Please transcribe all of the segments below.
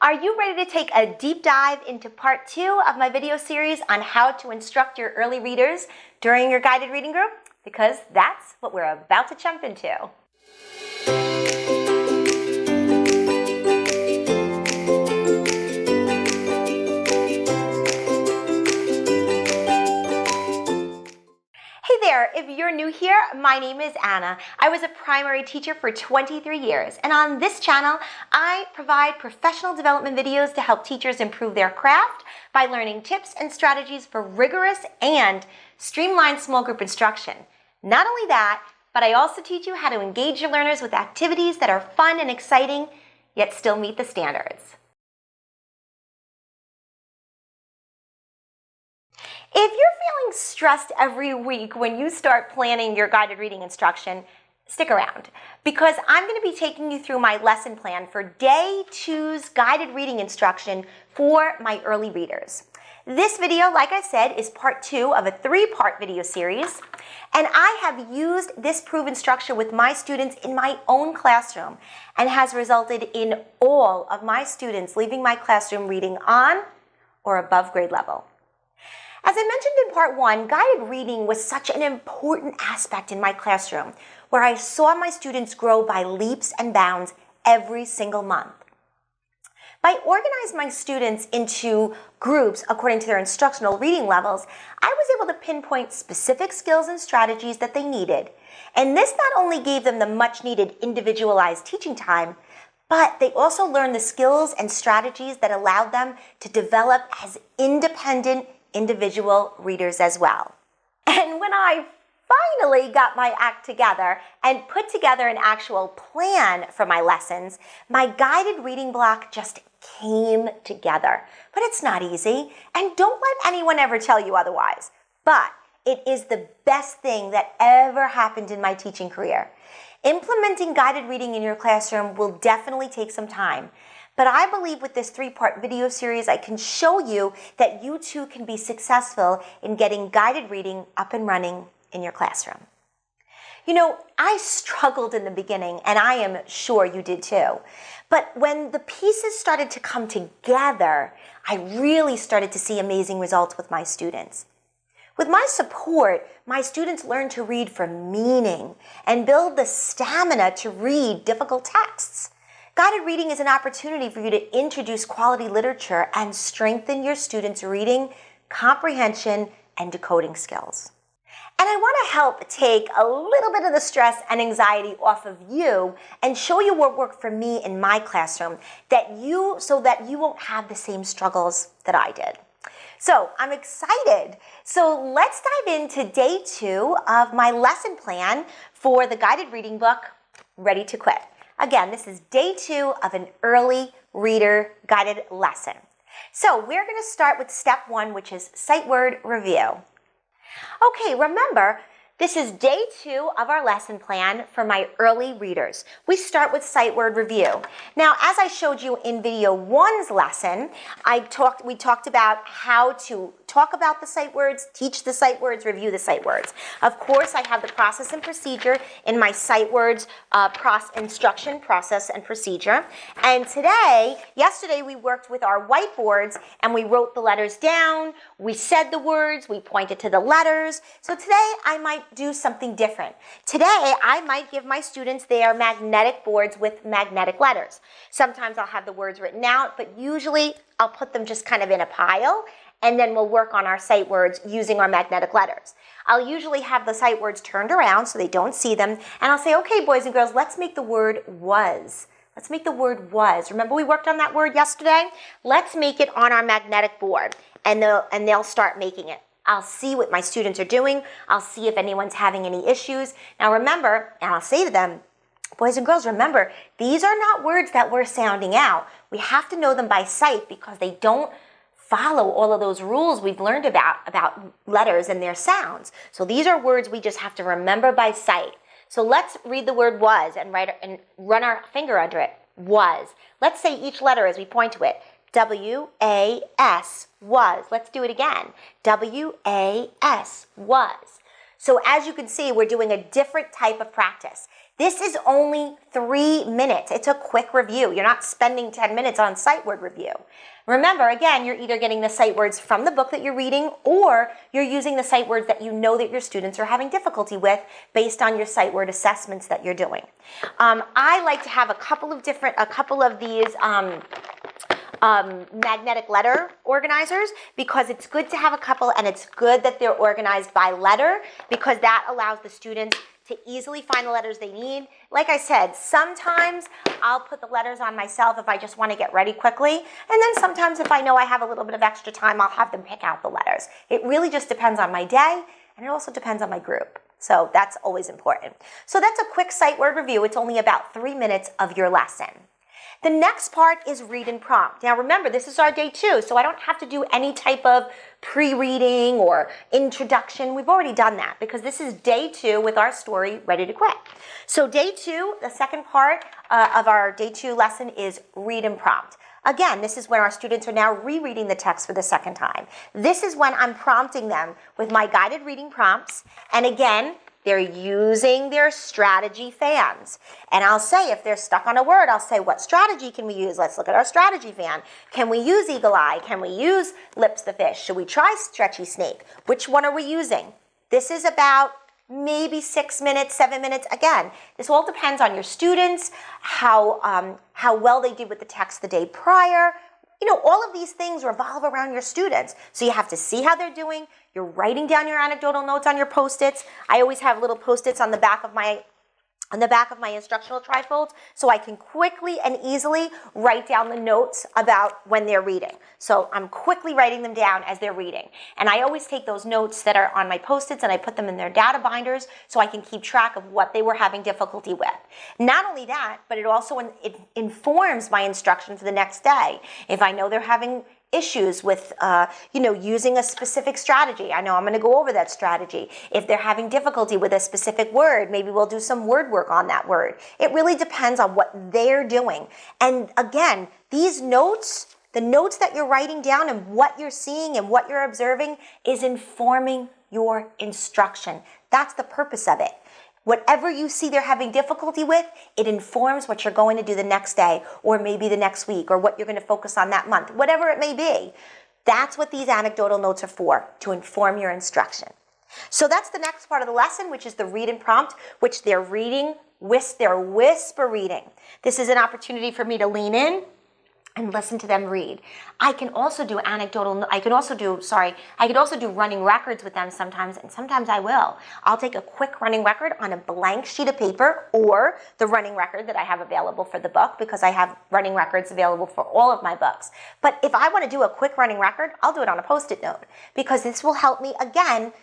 Are you ready to take a deep dive into part 2 of my video series on how to instruct your early readers during your guided reading group? Because that's what we're about to jump into. Hey there, if you're new here, my name is Anna. I was a primary teacher for 23 years, and on this channel, I provide professional development videos to help teachers improve their craft by learning tips and strategies for rigorous and streamlined small group instruction. Not only that, but I also teach you how to engage your learners with activities that are fun and exciting, yet still meet the standards. If you're feeling stressed every week when you start planning your guided reading instruction, stick around because I'm going to be taking you through my lesson plan for Day 2's guided reading instruction for my early readers. This video, like I said, is part 2 of a 3-part video series, and I have used this proven structure with my students in my own classroom and has resulted in all of my students leaving my classroom reading on or above grade level. As I mentioned in part 1, guided reading was such an important aspect in my classroom where I saw my students grow by leaps and bounds every single month. By organizing my students into groups according to their instructional reading levels, I was able to pinpoint specific skills and strategies that they needed. And this not only gave them the much needed individualized teaching time, but they also learned the skills and strategies that allowed them to develop as independent individual readers as well. And when I finally got my act together and put together an actual plan for my lessons, my guided reading block just came together. But it's not easy, and don't let anyone ever tell you otherwise. But it is the best thing that ever happened in my teaching career. Implementing guided reading in your classroom will definitely take some time. But I believe with this 3-part video series, I can show you that you too can be successful in getting guided reading up and running in your classroom. You know, I struggled in the beginning, and I am sure you did too. But when the pieces started to come together, I really started to see amazing results with my students. With my support, my students learned to read for meaning and build the stamina to read difficult texts. Guided reading is an opportunity for you to introduce quality literature and strengthen your students' reading, comprehension, and decoding skills. And I want to help take a little bit of the stress and anxiety off of you and show you what worked for me in my classroom so that you won't have the same struggles that I did. So I'm excited. So let's dive into Day 2 of my lesson plan for the guided reading book, Ready to Quit. Again, this is Day 2 of an early reader guided lesson. So we're going to start with step 1, which is sight word review. Okay, remember, this is Day 2 of our lesson plan for my early readers. We start with sight word review. Now, as I showed you in video 1's lesson, we talked about how to talk about the sight words, teach the sight words, review the sight words. Of course, I have the process and procedure in my sight words instruction process and procedure. And yesterday we worked with our whiteboards and we wrote the letters down, we said the words, we pointed to the letters. So today I might do something different. Today I might give my students their magnetic boards with magnetic letters. Sometimes I'll have the words written out, but usually I'll put them just kind of in a pile, and then we'll work on our sight words using our magnetic letters. I'll usually have the sight words turned around so they don't see them, and I'll say, okay, boys and girls, let's make the word was. Let's make the word was. Remember we worked on that word yesterday? Let's make it on our magnetic board, and they'll start making it. I'll see what my students are doing. I'll see if anyone's having any issues. Now remember, and I'll say to them, boys and girls, remember, these are not words that we're sounding out. We have to know them by sight because they don't follow all of those rules we've learned about letters and their sounds. So these are words we just have to remember by sight. So let's read the word was and run our finger under it. Was. Let's say each letter as we point to it. W-A-S, was. Let's do it again. W-A-S, was. So as you can see, we're doing a different type of practice. This is only 3 minutes. It's a quick review. You're not spending 10 minutes on sight word review. Remember, again, you're either getting the sight words from the book that you're reading, or you're using the sight words that you know that your students are having difficulty with based on your sight word assessments that you're doing. I like to have a couple of these magnetic letter organizers, because it's good to have a couple, and it's good that they're organized by letter, because that allows the students to easily find the letters they need. Like I said, sometimes I'll put the letters on myself if I just want to get ready quickly, and then sometimes if I know I have a little bit of extra time, I'll have them pick out the letters. It really just depends on my day, and it also depends on my group. So that's always important. So that's a quick sight word review. It's only about 3 minutes of your lesson. The next part is read and prompt. Now remember, this is our day 2, so I don't have to do any type of pre-reading or introduction. We've already done that because this is day 2 with our story ready to quit. So day 2, the second part of our day 2 lesson is read and prompt. Again, this is when our students are now rereading the text for the second time. This is when I'm prompting them with my guided reading prompts, and again, they're using their strategy fans. And I'll say, if they're stuck on a word, I'll say, what strategy can we use? Let's look at our strategy fan. Can we use eagle eye? Can we use lips the fish? Should we try stretchy snake? Which one are we using? This is about maybe 6 minutes, 7 minutes. Again, this all depends on your students, how well they did with the text the day prior. You know, all of these things revolve around your students. So you have to see how they're doing. You're writing down your anecdotal notes on your Post-its. I always have little Post-its on the back of my instructional trifolds, so I can quickly and easily write down the notes about when they're reading. So I'm quickly writing them down as they're reading. And I always take those notes that are on my Post-its and I put them in their data binders so I can keep track of what they were having difficulty with. Not only that, but it also informs my instruction for the next day. If I know they're having issues with, using a specific strategy, I know I'm going to go over that strategy. If they're having difficulty with a specific word, maybe we'll do some word work on that word. It really depends on what they're doing. And again, these notes, the notes that you're writing down and what you're seeing and what you're observing is informing your instruction. That's the purpose of it. Whatever you see they're having difficulty with, it informs what you're going to do the next day, or maybe the next week, or what you're going to focus on that month, whatever it may be. That's what these anecdotal notes are for, to inform your instruction. So that's the next part of the lesson, which is the read and prompt, which they're reading, they're whisper reading. This is an opportunity for me to lean in and listen to them read. I can also do running records with them sometimes, and sometimes I will. I'll take a quick running record on a blank sheet of paper, or the running record that I have available for the book, because I have running records available for all of my books. But if I want to do a quick running record, I'll do it on a Post-it note, because this will help me, again,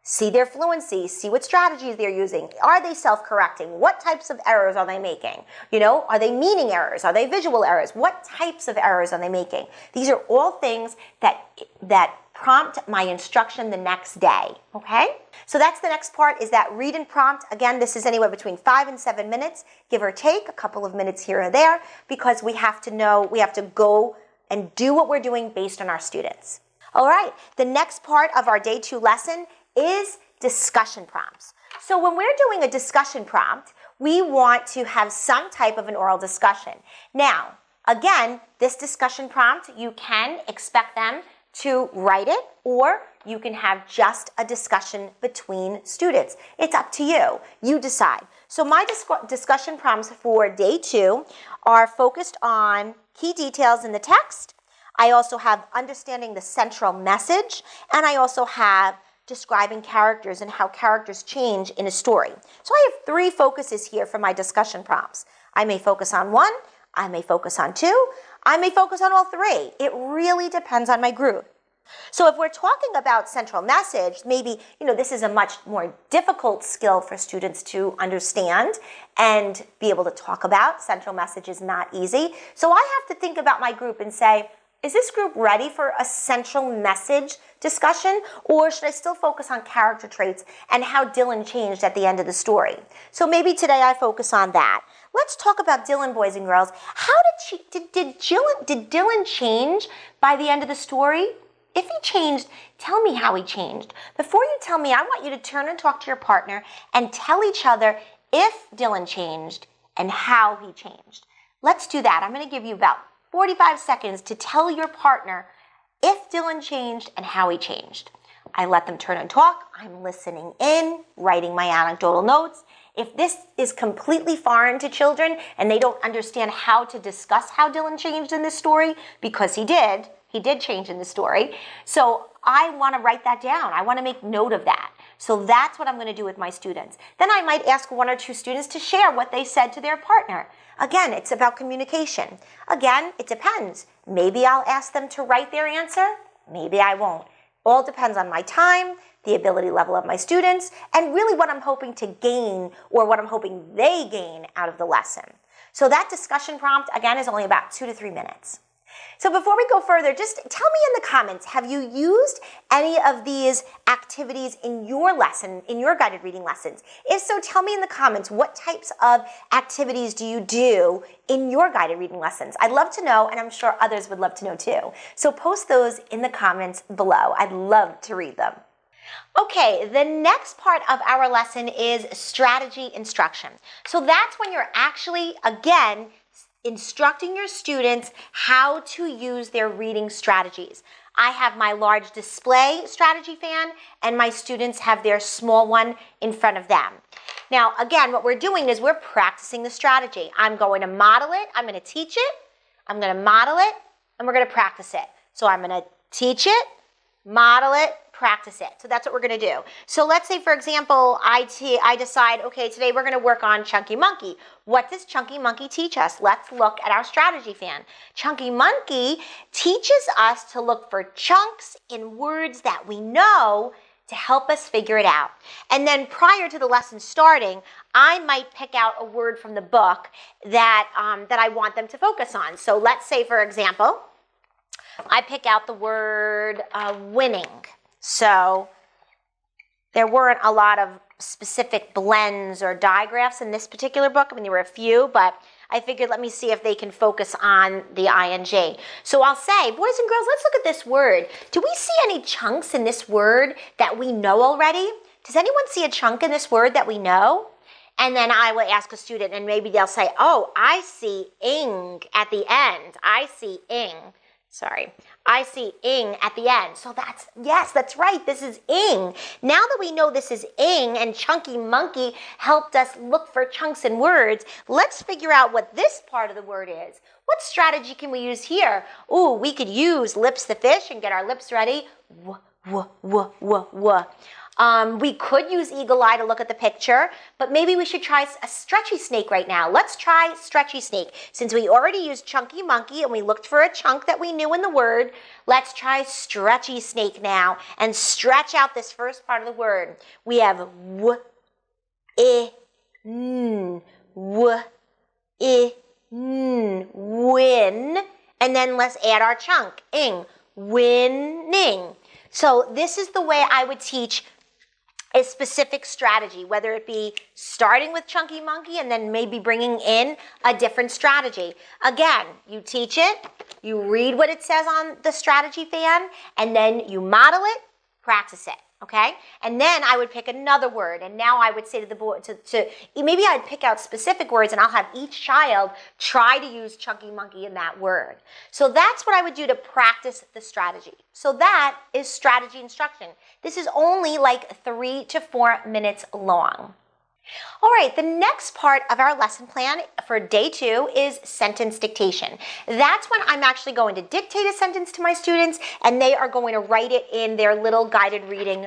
see their fluency, see what strategies they're using. Are they self-correcting? What types of errors are they making? Are they meaning errors? Are they visual errors? What types of errors are they making? These are all things that prompt my instruction the next day, okay? So that's the next part, is that read and prompt. Again, this is anywhere between 5 and 7 minutes, give or take, a couple of minutes here or there, because we have to go and do what we're doing based on our students. All right, the next part of our day 2 lesson is discussion prompts. So when we're doing a discussion prompt, we want to have some type of an oral discussion. Now, again, this discussion prompt, you can expect them to write it, or you can have just a discussion between students. It's up to you. You decide. So my discussion prompts for day 2 are focused on key details in the text. I also have understanding the central message, and I also have describing characters and how characters change in a story. So I have 3 focuses here for my discussion prompts. I may focus on 1, I may focus on 2, I may focus on all 3. It really depends on my group. So if we're talking about central message, maybe, this is a much more difficult skill for students to understand and be able to talk about. Central message is not easy. So I have to think about my group and say, is this group ready for a central message discussion, or should I still focus on character traits and how Dylan changed at the end of the story? So maybe today I focus on that. Let's talk about Dylan, boys and girls. How did Dylan change by the end of the story? If he changed, tell me how he changed. Before you tell me, I want you to turn and talk to your partner and tell each other if Dylan changed and how he changed. Let's do that. I'm going to give you about 45 seconds to tell your partner if Dylan changed and how he changed. I let them turn and talk. I'm listening in, writing my anecdotal notes. If this is completely foreign to children and they don't understand how to discuss how Dylan changed in this story, because he did change in the story. So I want to write that down. I want to make note of that. So that's what I'm going to do with my students. Then I might ask 1 or 2 students to share what they said to their partner. Again, it's about communication. Again, it depends. Maybe I'll ask them to write their answer. Maybe I won't. All depends on my time, the ability level of my students, and really what I'm hoping to gain or what I'm hoping they gain out of the lesson. So that discussion prompt, again, is only about 2 to 3 minutes. So before we go further, just tell me in the comments, have you used any of these activities in your lesson, in your guided reading lessons? If so, tell me in the comments, what types of activities do you do in your guided reading lessons? I'd love to know, and I'm sure others would love to know too. So post those in the comments below. I'd love to read them. Okay, the next part of our lesson is strategy instruction. So that's when you're actually, again, instructing your students how to use their reading strategies. I have my large display strategy fan, and my students have their small one in front of them. Now, again, what we're doing is we're practicing the strategy. I'm going to model it, I'm going to teach it, I'm going to model it, and we're going to practice it. So I'm going to teach it, model it, practice it. So that's what we're going to do. So let's say, for example, I decide, okay, today we're going to work on Chunky Monkey. What does Chunky Monkey teach us? Let's look at our strategy fan. Chunky Monkey teaches us to look for chunks in words that we know to help us figure it out. And then prior to the lesson starting, I might pick out a word from the book that I want them to focus on. So let's say, for example, I pick out the word winning. So there weren't a lot of specific blends or digraphs in this particular book. I mean, there were a few, but I figured let me see if they can focus on the ing. So I'll say, boys and girls, let's look at this word. Do we see any chunks in this word that we know already? Does anyone see a chunk in this word that we know? And then I will ask a student, and maybe they'll say, oh, I see ing at the end. I see ing. Sorry, I see ing at the end. So yes, that's right, this is ing. Now that we know this is ing and Chunky Monkey helped us look for chunks in words, let's figure out what this part of the word is. What strategy can we use here? Ooh, we could use lips the fish and get our lips ready. We could use eagle eye to look at the picture, but maybe we should try a stretchy snake right now. Let's try stretchy snake. Since we already used Chunky Monkey and we looked for a chunk that we knew in the word, let's try stretchy snake now and stretch out this first part of the word. We have w, I, n, w, I, n, win, and then let's add our chunk, ing, winning. So this is the way I would teach a specific strategy, whether it be starting with Chunky Monkey and then maybe bringing in a different strategy. Again, you teach it, you read what it says on the strategy fan, and then you model it, practice it, okay? And then I would pick another word, and now I would say to the boy, maybe I'd pick out specific words, and I'll have each child try to use Chunky Monkey in that word. So that's what I would do to practice the strategy. So that is strategy instruction. This is only like 3 to 4 minutes long. All right, the next part of our lesson plan for day 2 is sentence dictation. That's when I'm actually going to dictate a sentence to my students, and they are going to write it in their little guided reading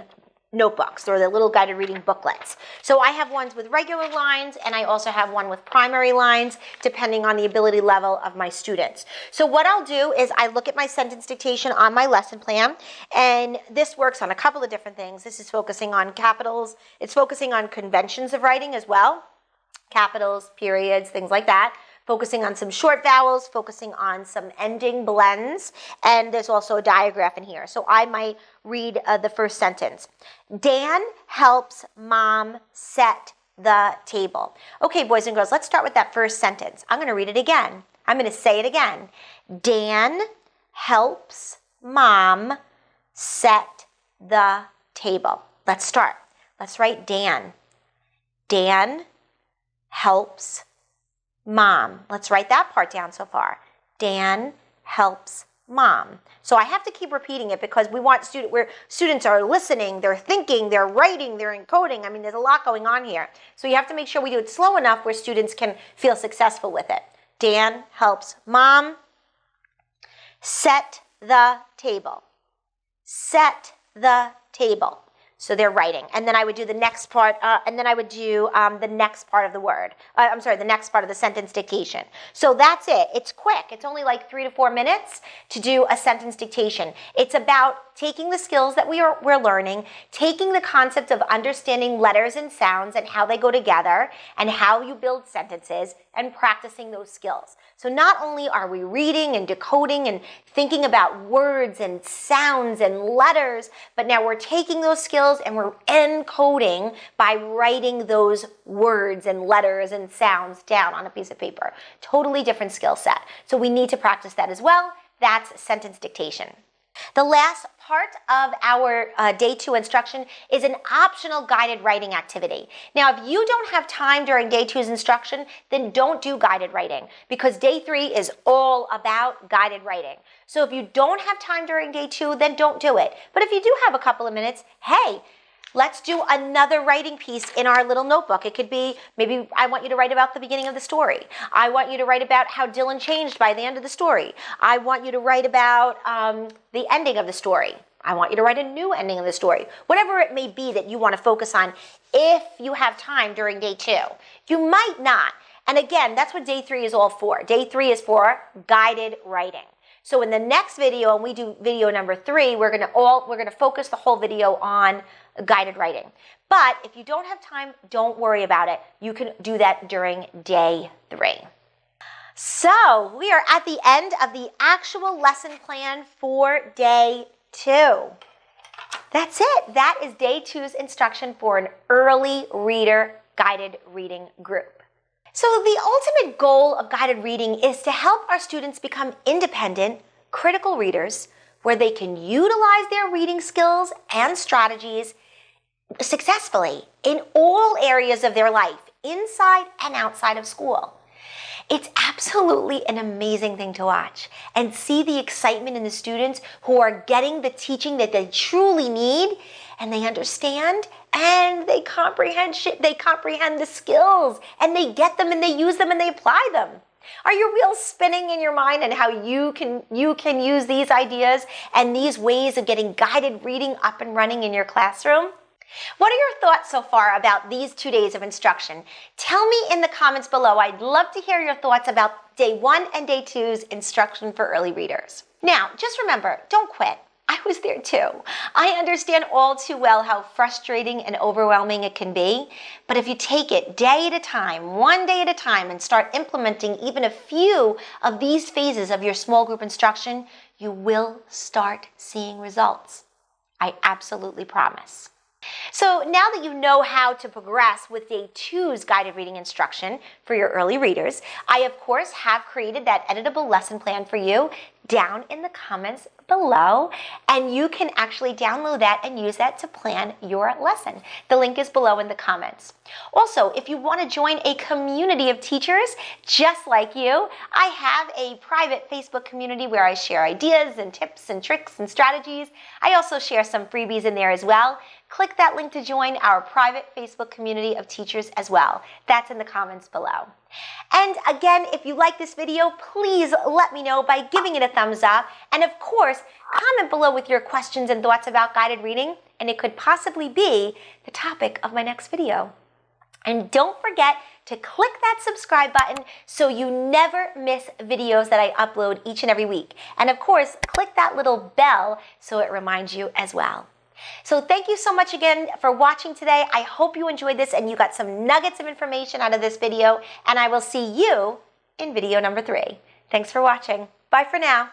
notebooks or their little guided reading booklets. So I have ones with regular lines, and I also have one with primary lines, depending on the ability level of my students. So what I'll do is I look at my sentence dictation on my lesson plan, and this works on a couple of different things. This is focusing on capitals. It's focusing on conventions of writing as well, capitals, periods, things like that. Focusing on some short vowels, focusing on some ending blends, and there's also a diagraph in here. So I might read the first sentence. Dan helps mom set the table. Okay, boys and girls, let's start with that first sentence. I'm going to read it again. I'm going to say it again. Dan helps mom set the table. Let's start. Let's write Dan. Dan helps mom. Let's write that part down so far. Dan helps mom. So I have to keep repeating it because we want where students are listening, they're thinking, they're writing, they're encoding. I mean, there's a lot going on here. So you have to make sure we do it slow enough where students can feel successful with it. Dan helps mom. Set the table. Set the table. So they're writing. And then I would do the next part, and then I would do the next part of the word. The next part of the sentence dictation. So that's it. It's quick. It's only like 3 to 4 minutes to do a sentence dictation. It's about taking the skills that we're learning, taking the concept of understanding letters and sounds and how they go together and how you build sentences and practicing those skills. So not only are we reading and decoding and thinking about words and sounds and letters, but now we're taking those skills and we're encoding by writing those words and letters and sounds down on a piece of paper. Totally different skill set. So we need to practice that as well. That's sentence dictation. The last part of our day 2 instruction is an optional guided writing activity. Now, if you don't have time during day 2's instruction, then don't do guided writing because day 3 is all about guided writing. So if you don't have time during day 2, then don't do it. But if you do have a couple of minutes, hey, let's do another writing piece in our little notebook. It could be, maybe I want you to write about the beginning of the story. I want you to write about how Dylan changed by the end of the story. I want you to write about the ending of the story. I want you to write a new ending of the story. Whatever it may be that you want to focus on if you have time during day 2. You might not. And again, that's what day 3 is all for. Day 3 is for guided writing. So in the next video, and we do video number 3, we're gonna focus the whole video on guided writing. But if you don't have time, don't worry about it. You can do that during day 3. So we are at the end of the actual lesson plan for day 2. That's it. That is day 2's instruction for an early reader guided reading group. So the ultimate goal of guided reading is to help our students become independent, critical readers where they can utilize their reading skills and strategies successfully in all areas of their life, inside and outside of school. It's absolutely an amazing thing to watch and see the excitement in the students who are getting the teaching that they truly need and they understand and they comprehend the skills and they get them and they use them and they apply them. Are your wheels spinning in your mind and how you can use these ideas and these ways of getting guided reading up and running in your classroom? What are your thoughts so far about these 2 days of instruction? Tell me in the comments below. I'd love to hear your thoughts about day 1 and day 2's instruction for early readers. Now, just remember, don't quit. I was there too. I understand all too well how frustrating and overwhelming it can be, but if you take it day at a time, 1 day at a time, and start implementing even a few of these phases of your small group instruction, you will start seeing results. I absolutely promise. So now that you know how to progress with day 2's guided reading instruction for your early readers, I of course have created that editable lesson plan for you down in the comments below, and you can actually download that and use that to plan your lesson. The link is below in the comments. Also, if you want to join a community of teachers just like you, I have a private Facebook community where I share ideas and tips and tricks and strategies. I also share some freebies in there as well. Click that link to join our private Facebook community of teachers as well. That's in the comments below. And again, if you like this video, please let me know by giving it a thumbs up. And of course, comment below with your questions and thoughts about guided reading, and it could possibly be the topic of my next video. And don't forget to click that subscribe button so you never miss videos that I upload each and every week. And of course, click that little bell so it reminds you as well. So thank you so much again for watching today. I hope you enjoyed this and you got some nuggets of information out of this video, and I will see you in video number 3. Thanks for watching. Bye for now.